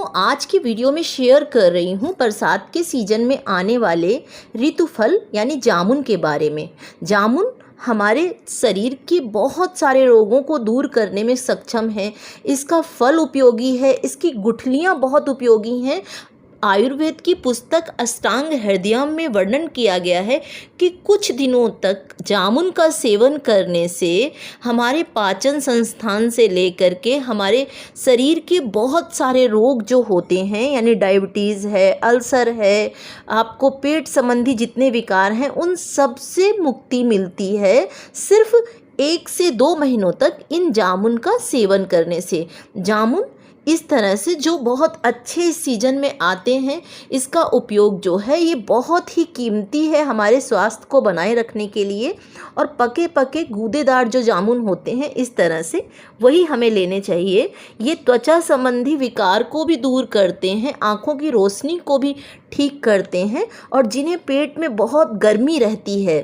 आज की वीडियो में शेयर कर रही हूँ बरसात के सीज़न में आने वाले ऋतुफल यानी जामुन के बारे में। जामुन हमारे शरीर के बहुत सारे रोगों को दूर करने में सक्षम है। इसका फल उपयोगी है, इसकी गुठलियाँ बहुत उपयोगी हैं। आयुर्वेद की पुस्तक अष्टांग हृदयम में वर्णन किया गया है कि कुछ दिनों तक जामुन का सेवन करने से हमारे पाचन संस्थान से लेकर के हमारे शरीर के बहुत सारे रोग जो होते हैं यानी डायबिटीज़ है, अल्सर है, आपको पेट संबंधी जितने विकार हैं उन सब से मुक्ति मिलती है सिर्फ 1 से 2 महीनों तक इन जामुन का सेवन करने से। जामुन इस तरह से जो बहुत अच्छे सीजन में आते हैं, इसका उपयोग जो है ये बहुत ही कीमती है हमारे स्वास्थ्य को बनाए रखने के लिए। और पके पके गूदेदार जो जामुन होते हैं इस तरह से वही हमें लेने चाहिए। ये त्वचा संबंधी विकार को भी दूर करते हैं, आँखों की रोशनी को भी ठीक करते हैं। और जिन्हें पेट में बहुत गर्मी रहती है,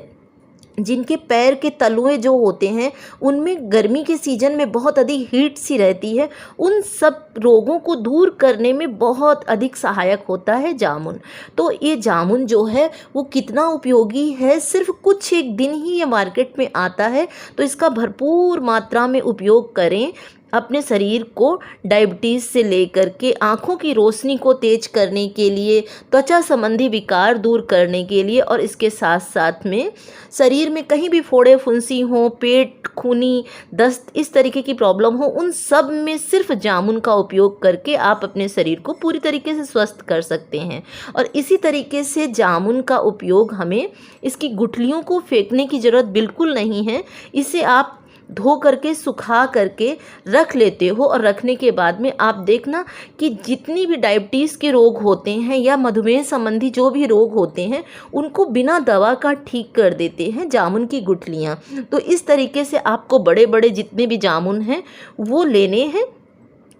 जिनके पैर के तलुए जो होते हैं उनमें गर्मी के सीज़न में बहुत अधिक हीट सी रहती है, उन सब रोगों को दूर करने में बहुत अधिक सहायक होता है जामुन। तो ये जामुन जो है वो कितना उपयोगी है, सिर्फ कुछ एक दिन ही ये मार्केट में आता है, तो इसका भरपूर मात्रा में उपयोग करें। अपने शरीर को डायबिटीज़ से लेकर के आँखों की रोशनी को तेज करने के लिए, त्वचा संबंधी विकार दूर करने के लिए, और इसके साथ साथ में शरीर में कहीं भी फोड़े फुंसी हों, पेट खूनी, दस्त, इस तरीके की प्रॉब्लम हो, उन सब में सिर्फ जामुन का उपयोग करके आप अपने शरीर को पूरी तरीके से स्वस्थ कर सकते हैं। और इसी तरीके से जामुन का उपयोग हमें इसकी गुठलियों को फेंकने की ज़रूरत बिल्कुल नहीं है। इसे आप धो करके सुखा करके रख लेते हो, और रखने के बाद में आप देखना कि जितनी भी डायबिटीज़ के रोग होते हैं या मधुमेह संबंधी जो भी रोग होते हैं उनको बिना दवा का ठीक कर देते हैं जामुन की गुठलियाँ। तो इस तरीके से आपको बड़े बड़े जितने भी जामुन हैं वो लेने हैं।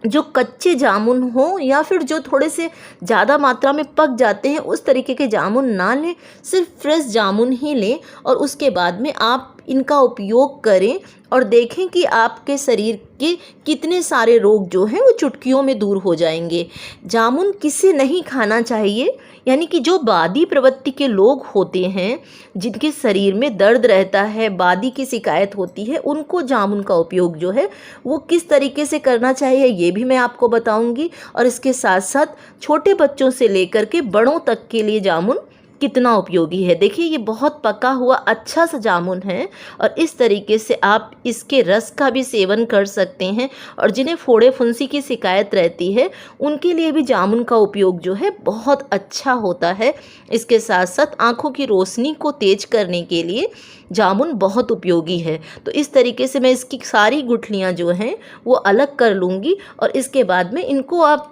जो कच्चे जामुन हो या फिर जो थोड़े से ज़्यादा मात्रा में पक जाते हैं उस तरीके के जामुन ना लें, सिर्फ फ्रेश जामुन ही लें। और उसके बाद में आप इनका उपयोग करें और देखें कि आपके शरीर के कितने सारे रोग जो हैं वो चुटकियों में दूर हो जाएंगे। जामुन किसे नहीं खाना चाहिए, यानी कि जो बादी प्रवृत्ति के लोग होते हैं, जिनके शरीर में दर्द रहता है, बादी की शिकायत होती है, उनको जामुन का उपयोग जो है वो किस तरीके से करना चाहिए ये भी मैं आपको बताऊंगी। और इसके साथ साथ छोटे बच्चों से लेकर के बड़ों तक के लिए जामुन कितना उपयोगी है। देखिए ये बहुत पका हुआ अच्छा सा जामुन है, और इस तरीके से आप इसके रस का भी सेवन कर सकते हैं। और जिन्हें फोड़े फुंसी की शिकायत रहती है उनके लिए भी जामुन का उपयोग जो है बहुत अच्छा होता है। इसके साथ साथ आँखों की रोशनी को तेज करने के लिए जामुन बहुत उपयोगी है। तो इस तरीके से मैं इसकी सारी गुठलियाँ जो हैं वो अलग कर लूँगी, और इसके बाद में इनको आप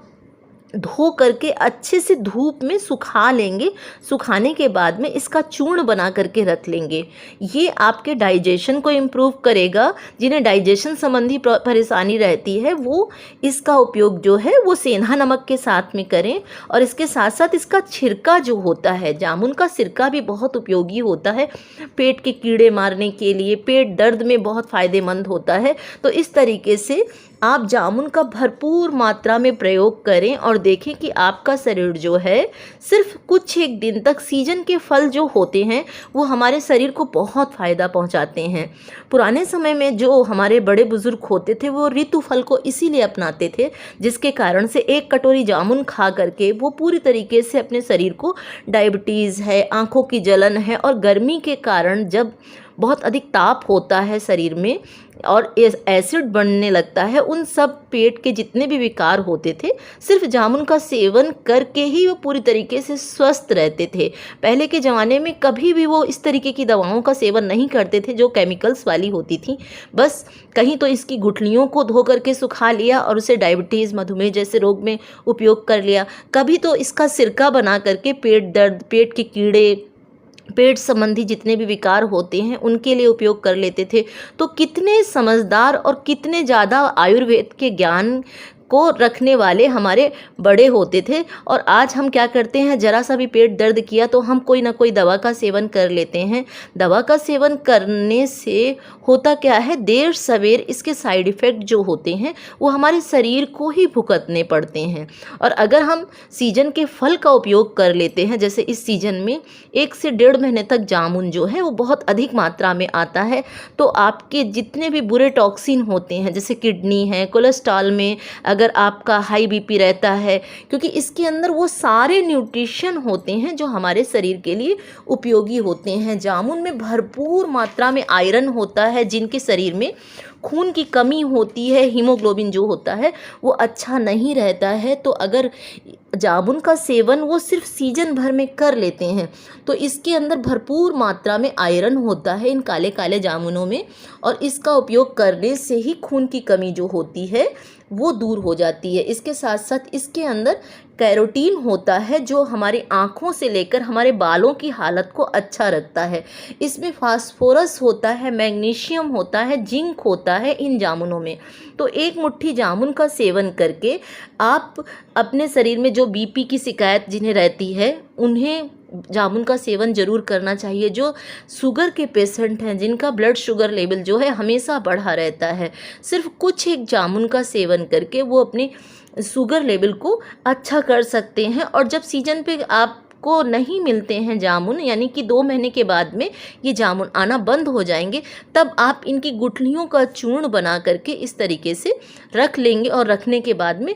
धो करके अच्छे से धूप में सुखा लेंगे। सुखाने के बाद में इसका चूर्ण बना करके रख लेंगे। ये आपके डाइजेशन को इम्प्रूव करेगा। जिन्हें डाइजेशन संबंधी परेशानी रहती है वो इसका उपयोग जो है वो सेंधा नमक के साथ में करें। और इसके साथ साथ इसका छिरका जो होता है, जामुन का सिरका भी बहुत उपयोगी होता है, पेट के कीड़े मारने के लिए, पेट दर्द में बहुत फ़ायदेमंद होता है। तो इस तरीके से आप जामुन का भरपूर मात्रा में प्रयोग करें और देखें कि आपका शरीर जो है सिर्फ कुछ एक दिन तक, सीजन के फल जो होते हैं वो हमारे शरीर को बहुत फ़ायदा पहुंचाते हैं। पुराने समय में जो हमारे बड़े बुजुर्ग होते थे वो ऋतु फल को इसीलिए अपनाते थे, जिसके कारण से 1 कटोरी जामुन खा करके वो पूरी तरीके से अपने शरीर को, डायबिटीज़ है, आँखों की जलन है, और गर्मी के कारण जब बहुत अधिक ताप होता है शरीर में और एसिड बनने लगता है, उन सब पेट के जितने भी विकार होते थे सिर्फ जामुन का सेवन करके ही वो पूरी तरीके से स्वस्थ रहते थे। पहले के ज़माने में कभी भी वो इस तरीके की दवाओं का सेवन नहीं करते थे जो केमिकल्स वाली होती थी। बस कहीं तो इसकी गुठलियों को धो करके सुखा लिया और उसे डायबिटीज़, मधुमेह जैसे रोग में उपयोग कर लिया। कभी तो इसका सिरका बना करके पेट दर्द, पेट के कीड़े, पेट संबंधी जितने भी विकार होते हैं उनके लिए उपयोग कर लेते थे। तो कितने समझदार और कितने ज़्यादा आयुर्वेद के ज्ञान को रखने वाले हमारे बड़े होते थे। और आज हम क्या करते हैं, ज़रा सा भी पेट दर्द किया तो हम कोई ना कोई दवा का सेवन कर लेते हैं। दवा का सेवन करने से होता क्या है, देर सवेर इसके साइड इफ़ेक्ट जो होते हैं वो हमारे शरीर को ही भुगतने पड़ते हैं। और अगर हम सीजन के फल का उपयोग कर लेते हैं, जैसे इस सीजन में 1 से 1.5 महीने तक जामुन जो है वो बहुत अधिक मात्रा में आता है, तो आपके जितने भी बुरे टॉक्सिन होते हैं, जैसे किडनी है, कोलेस्ट्रॉल में अगर आपका हाई बीपी रहता है, क्योंकि इसके अंदर वो सारे न्यूट्रिशन होते हैं जो हमारे शरीर के लिए उपयोगी होते हैं। जामुन में भरपूर मात्रा में आयरन होता है, जिनके शरीर में खून की कमी होती है, हीमोग्लोबिन जो होता है वो अच्छा नहीं रहता है। तो अगर जामुन का सेवन वो सिर्फ सीजन भर में कर लेते हैं तो इसके अंदर भरपूर मात्रा में आयरन होता है इन काले काले जामुनों में, और इसका उपयोग करने से ही खून की कमी जो होती है वो दूर हो जाती है। इसके साथ साथ इसके अंदर कैरोटीन होता है जो हमारी आँखों से लेकर हमारे बालों की हालत को अच्छा रखता है। इसमें फास्फोरस होता है, मैग्नीशियम होता है, जिंक होता है इन जामुनों में। तो एक मुट्ठी जामुन का सेवन करके आप अपने शरीर में जो बीपी की शिकायत जिन्हें रहती है उन्हें जामुन का सेवन ज़रूर करना चाहिए। जो शुगर के पेशेंट हैं, जिनका ब्लड शुगर लेवल जो है हमेशा बढ़ा रहता है, सिर्फ कुछ एक जामुन का सेवन करके वो अपनी शुगर लेवल को अच्छा कर सकते हैं। और जब सीजन पे आपको नहीं मिलते हैं जामुन, यानी कि 2 महीने के बाद में ये जामुन आना बंद हो जाएंगे, तब आप इनकी गुठलियों का चूर्ण बना करके इस तरीके से रख लेंगे। और रखने के बाद में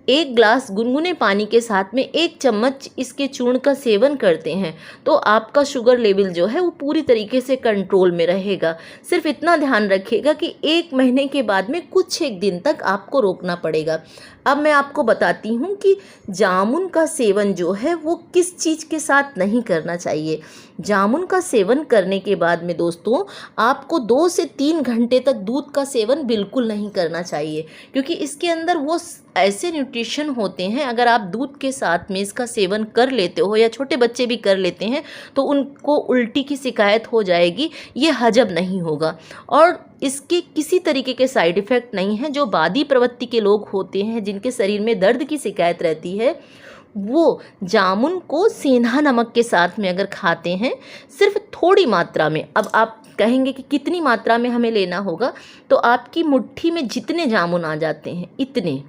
1 ग्लास गुनगुने पानी के साथ में 1 चम्मच इसके चूर्ण का सेवन करते हैं तो आपका शुगर लेवल जो है वो पूरी तरीके से कंट्रोल में रहेगा। सिर्फ इतना ध्यान रखिएगा कि 1 महीने के बाद में कुछ एक दिन तक आपको रोकना पड़ेगा। अब मैं आपको बताती हूँ कि जामुन का सेवन जो है वो किस चीज़ के साथ नहीं करना चाहिए। जामुन का सेवन करने के बाद में दोस्तों आपको 2 से 3 घंटे तक दूध का सेवन बिल्कुल नहीं करना चाहिए, क्योंकि इसके अंदर वो ऐसे न्यूट्रिशन होते हैं, अगर आप दूध के साथ में इसका सेवन कर लेते हो या छोटे बच्चे भी कर लेते हैं तो उनको उल्टी की शिकायत हो जाएगी, ये हजम नहीं होगा। और इसके किसी तरीके के साइड इफ़ेक्ट नहीं हैं। जो वादी प्रवृत्ति के लोग होते हैं, जिनके शरीर में दर्द की शिकायत रहती है, वो जामुन को सेंधा नमक के साथ में अगर खाते हैं सिर्फ थोड़ी मात्रा में, अब आप कहेंगे कि कितनी मात्रा में हमें लेना होगा, तो आपकी मुट्ठी में जितने जामुन आ जाते हैं इतने,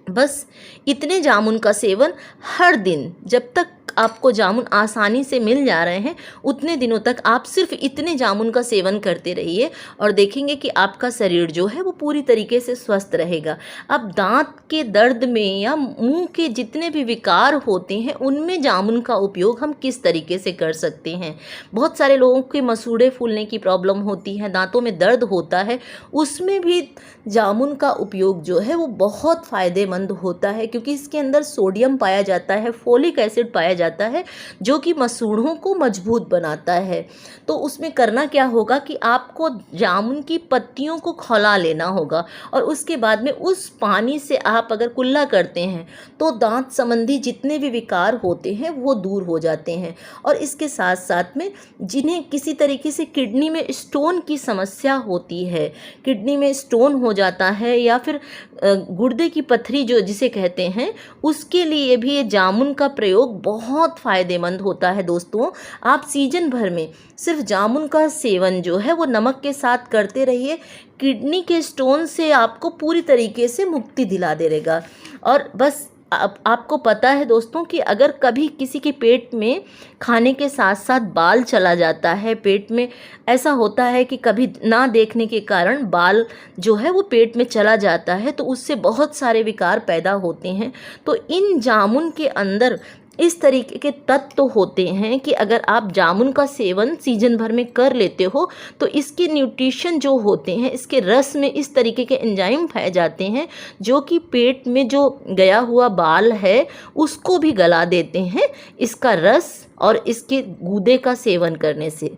बस इतने जामुन का सेवन हर दिन, जब तक आपको जामुन आसानी से मिल जा रहे हैं उतने दिनों तक आप सिर्फ इतने जामुन का सेवन करते रहिए और देखेंगे कि आपका शरीर जो है वो पूरी तरीके से स्वस्थ रहेगा। अब दांत के दर्द में या मुंह के जितने भी विकार होते हैं उनमें जामुन का उपयोग हम किस तरीके से कर सकते हैं। बहुत सारे लोगों के मसूड़े फूलने की प्रॉब्लम होती है, दांतों में दर्द होता है, उसमें भी जामुन का उपयोग जो है वो बहुत फ़ायदेमंद होता है, क्योंकि इसके अंदर सोडियम पाया जाता है, फोलिक एसिड पाया जाता है जो कि मसूड़ों को मजबूत बनाता है। तो उसमें करना क्या होगा कि आपको जामुन की पत्तियों को खौला लेना होगा और उसके बाद में उस पानी से आप अगर कुल्ला करते हैं तो दांत संबंधी जितने भी विकार होते हैं वो दूर हो जाते हैं। और इसके साथ साथ में जिन्हें किसी तरीके से किडनी में स्टोन की समस्या होती है, किडनी में स्टोन हो जाता है या फिर गुर्दे की पथरी जो जिसे कहते हैं, उसके लिए भी ये जामुन का प्रयोग बहुत फ़ायदेमंद होता है। दोस्तों, आप सीजन भर में सिर्फ जामुन का सेवन जो है वो नमक के साथ करते रहिए, किडनी के स्टोन से आपको पूरी तरीके से मुक्ति दिला देगा। और बस आपको पता है दोस्तों कि अगर कभी किसी के पेट में खाने के साथ साथ बाल चला जाता है, पेट में ऐसा होता है कि कभी ना देखने के कारण बाल जो है वो पेट में चला जाता है, तो उससे बहुत सारे विकार पैदा होते हैं। तो इन जामुन के अंदर इस तरीके के तत्व होते हैं कि अगर आप जामुन का सेवन सीजन भर में कर लेते हो तो इसके न्यूट्रिशन जो होते हैं, इसके रस में इस तरीके के एंजाइम पाए जाते हैं जो कि पेट में जो गया हुआ बाल है उसको भी गला देते हैं इसका रस और इसके गूदे का सेवन करने से।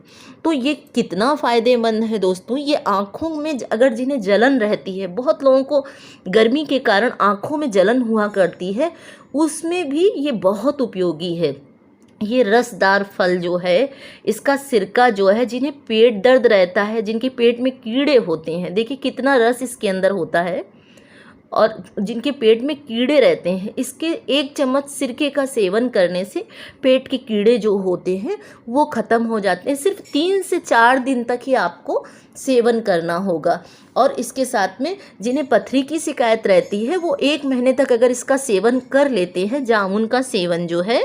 तो ये कितना फ़ायदेमंद है दोस्तों। ये आँखों में अगर जिन्हें जलन रहती है, बहुत लोगों को गर्मी के कारण आँखों में जलन हुआ करती है, उसमें भी ये बहुत उपयोगी है। ये रसदार फल जो है, इसका सिरका जो है, जिन्हें पेट दर्द रहता है, जिनके पेट में कीड़े होते हैं, देखिए कितना रस इसके अंदर होता है, और जिनके पेट में कीड़े रहते हैं, इसके 1 चम्मच सिरके का सेवन करने से पेट के कीड़े जो होते हैं वो ख़त्म हो जाते हैं। सिर्फ 3 से 4 दिन तक ही आपको सेवन करना होगा। और इसके साथ में जिन्हें पथरी की शिकायत रहती है वो 1 महीने तक अगर इसका सेवन कर लेते हैं, जामुन का सेवन जो है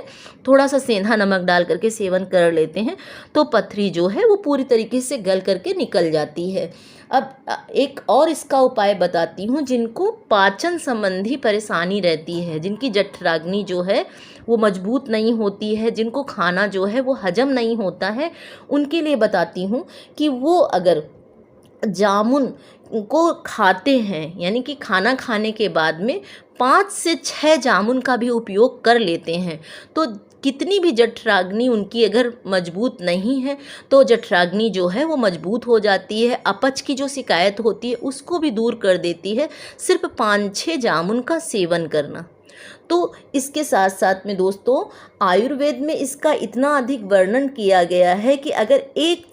थोड़ा सा सेंधा नमक डाल करके सेवन कर लेते हैं, तो पथरी जो है वो पूरी तरीके से गल करके निकल जाती है। अब एक और इसका उपाय बताती हूँ। जिनको पाचन संबंधी परेशानी रहती है, जिनकी जठराग्नि जो है वो मजबूत नहीं होती है, जिनको खाना जो है वो हजम नहीं होता है, उनके लिए बताती हूँ कि वो अगर जामुन को खाते हैं, यानी कि खाना खाने के बाद में 5 से 6 जामुन का भी उपयोग कर लेते हैं, तो कितनी भी जठराग्नि उनकी अगर मजबूत नहीं है तो जठराग्नि जो है वो मजबूत हो जाती है। अपच की जो शिकायत होती है उसको भी दूर कर देती है सिर्फ 5-6 जामुन का सेवन करना। तो इसके साथ साथ में दोस्तों, आयुर्वेद में इसका इतना अधिक वर्णन किया गया है कि अगर 1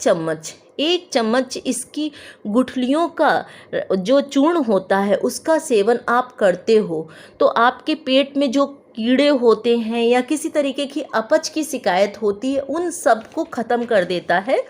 चम्मच इसकी गुठलियों का जो चूर्ण होता है उसका सेवन आप करते हो तो आपके पेट में जो कीड़े होते हैं या किसी तरीके की अपच की शिकायत होती है उन सब को ख़त्म कर देता है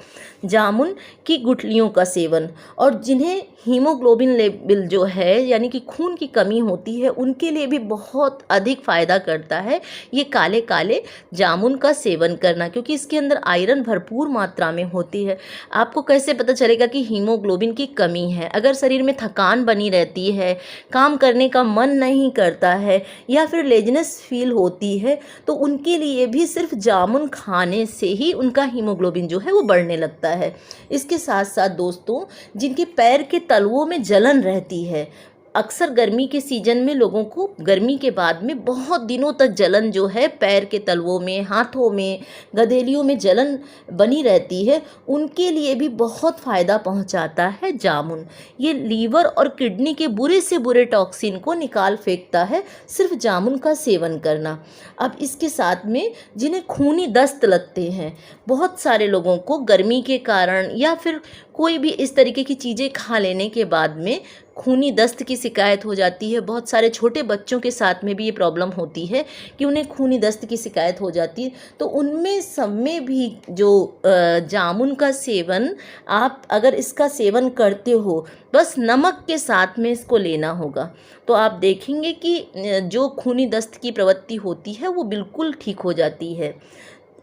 जामुन की गुठलियों का सेवन। और जिन्हें हीमोग्लोबिन लेवल जो है यानी कि खून की कमी होती है उनके लिए भी बहुत अधिक फ़ायदा करता है ये काले काले जामुन का सेवन करना, क्योंकि इसके अंदर आयरन भरपूर मात्रा में होती है। आपको कैसे पता चलेगा कि हीमोग्लोबिन की कमी है? अगर शरीर में थकान बनी रहती है, काम करने का मन नहीं करता है या फिर लेजनेस फील होती है, तो उनके लिए भी सिर्फ जामुन खाने से ही उनका हीमोग्लोबिन जो है वो बढ़ने लगता है। इसके साथ साथ दोस्तों, जिनके पैर के तलवों में जलन रहती है, अक्सर गर्मी के सीज़न में लोगों को गर्मी के बाद में बहुत दिनों तक जलन जो है पैर के तलवों में, हाथों में, गदेलियों में जलन बनी रहती है, उनके लिए भी बहुत फ़ायदा पहुंचाता है जामुन। ये लीवर और किडनी के बुरे से बुरे टॉक्सिन को निकाल फेंकता है सिर्फ जामुन का सेवन करना। अब इसके साथ में जिन्हें खूनी दस्त लगते हैं, बहुत सारे लोगों को गर्मी के कारण या फिर कोई भी इस तरीके की चीज़ें खा लेने के बाद में खूनी दस्त की शिकायत हो जाती है। बहुत सारे छोटे बच्चों के साथ में भी ये प्रॉब्लम होती है कि उन्हें खूनी दस्त की शिकायत हो जाती है। तो उनमें सब में भी जो जामुन का सेवन, आप अगर इसका सेवन करते हो, बस नमक के साथ में इसको लेना होगा, तो आप देखेंगे कि जो खूनी दस्त की प्रवृत्ति होती है वो बिल्कुल ठीक हो जाती है।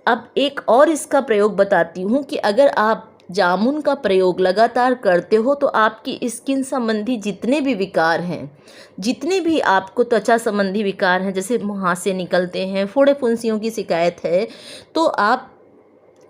अब एक और इसका प्रयोग बताती हूँ कि अगर आप जामुन का प्रयोग लगातार करते हो तो आपकी स्किन संबंधी जितने भी विकार हैं, जितने भी आपको त्वचा संबंधी विकार हैं, जैसे मुहासे निकलते हैं, फोड़े फुंसियों की शिकायत है, तो आप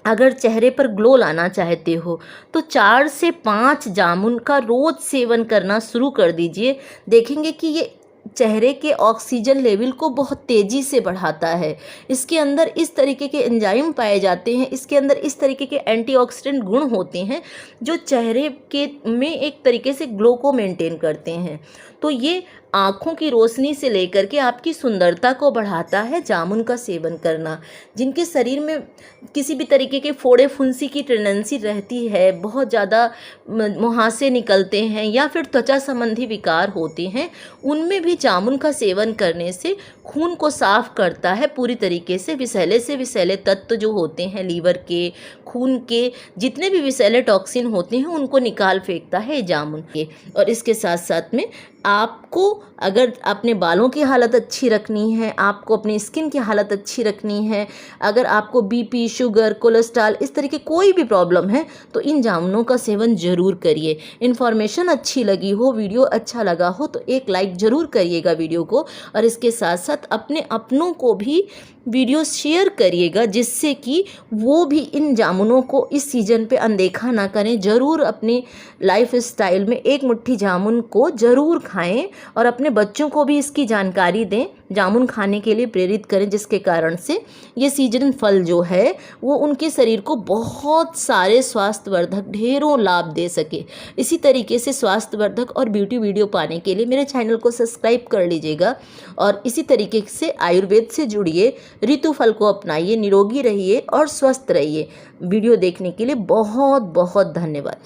अगर चेहरे पर ग्लो लाना चाहते हो तो 4 से 5 जामुन का रोज़ सेवन करना शुरू कर दीजिए। देखेंगे कि ये चेहरे के ऑक्सीजन लेवल को बहुत तेज़ी से बढ़ाता है। इसके अंदर इस तरीके के एंजाइम पाए जाते हैं, इसके अंदर इस तरीके के एंटीऑक्सीडेंट गुण होते हैं जो चेहरे के में एक तरीके से ग्लो को मेंटेन करते हैं। तो ये आँखों की रोशनी से लेकर के आपकी सुंदरता को बढ़ाता है जामुन का सेवन करना। जिनके शरीर में किसी भी तरीके के फोड़े फुंसी की टेंडेंसी रहती है, बहुत ज़्यादा मुहासे निकलते हैं या फिर त्वचा संबंधी विकार होते हैं, उनमें भी जामुन का सेवन करने से खून को साफ करता है पूरी तरीके से विषैले तत्व जो होते हैं लीवर के, खून के, जितने भी विषैले टॉक्सिन होते हैं उनको निकाल फेंकता है जामुन के। और इसके साथ साथ में आपको अगर अपने बालों की हालत अच्छी रखनी है, आपको अपनी स्किन की हालत अच्छी रखनी है, अगर आपको बीपी, शुगर, कोलेस्ट्रॉल इस तरह की कोई भी प्रॉब्लम है तो इन जामुनों का सेवन ज़रूर करिए। इन्फॉर्मेशन अच्छी लगी हो, वीडियो अच्छा लगा हो तो एक लाइक ज़रूर करिएगा वीडियो को, और इसके साथ साथ अपने अपनों को भी वीडियो शेयर करिएगा जिससे कि वो भी इन जामुनों को इस सीज़न पे अनदेखा ना करें। ज़रूर अपने लाइफ स्टाइल में एक मुट्ठी जामुन को ज़रूर खाएं और अपने बच्चों को भी इसकी जानकारी दें, जामुन खाने के लिए प्रेरित करें, जिसके कारण से ये सीजन फल जो है वो उनके शरीर को बहुत सारे स्वास्थ्यवर्धक ढेरों लाभ दे सके। इसी तरीके से स्वास्थ्यवर्धक और ब्यूटी वीडियो पाने के लिए मेरे चैनल को सब्सक्राइब कर लीजिएगा और इसी तरीके से आयुर्वेद से जुड़िए, ऋतु फल को अपनाइए, निरोगी रहिए और स्वस्थ रहिए। वीडियो देखने के लिए बहुत बहुत धन्यवाद।